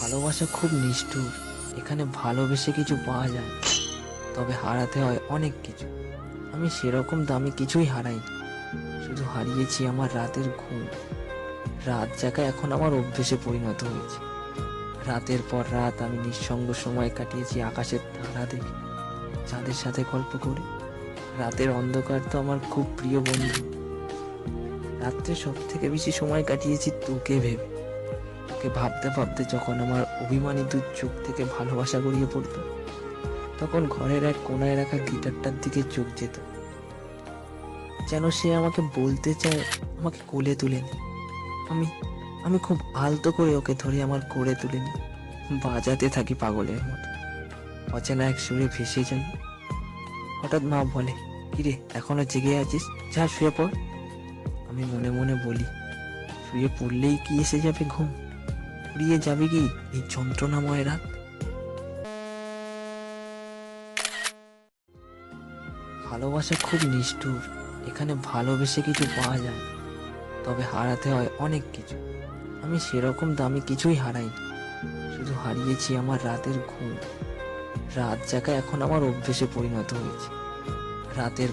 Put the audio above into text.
ভালোবাসা খুব নিষ্ঠুর। এখানে ভালোবেসে কিছু পাওয়া যায়, তবে হারাতে হয় অনেক কিছু। আমি সেরকম দামি কিছুই হারাইনি, শুধু হারিয়েছি আমার রাতের ঘুম। রাত জাগা এখন আমার অভ্যেসে পরিণত হয়েছে। রাতের পর রাত আমি নিঃসঙ্গ সময় কাটিয়েছি আকাশের তারা দেখে, চাঁদের সাথে গল্প করে। রাতের অন্ধকার তো আমার খুব প্রিয় বন্ধু। রাত্রে সব থেকে বেশি সময় কাটিয়েছি তোকে ভেবে। তোকে ভাবতে ভাবতে যখন আমার অভিমানী দু চোখ থেকে ভালোবাসা গড়িয়ে পড়তো, তখন ঘরের এক কোনায় রাখা গিটারটার দিকে চোখ যেত, যেন সে আমাকে বলতে চায় আমাকে কোলে তুলে নে। আমি আমি খুব আলতো করে ওকে ধরে আমার কোলে তুলে নিই, বাজাতে থাকি পাগলের মতো। অচেনা এক সুরে ভেসে যাই। হঠাৎ মা বলে, কিরে এখনো জেগে আছিস, যা শুয়ে পড়। আমি মনে মনে বলি, শুয়ে পড়লেই কি এসে যাবে ঘুম? ফুরিয়ে যাবে কি এই যন্ত্রণাময় রাত? ভালোবাসা খুব নিষ্ঠুর। এখানে ভালোবেসে কিছু পাওয়া যায়, তবে হারাতে হয় অনেক কিছু। আমি সেরকম দামি কিছুই হারাইনি, শুধু হারিয়েছি আমার রাতের ঘুম। রাত জাগা এখন আমার অভ্যেসে পরিণত হয়েছে। রাতের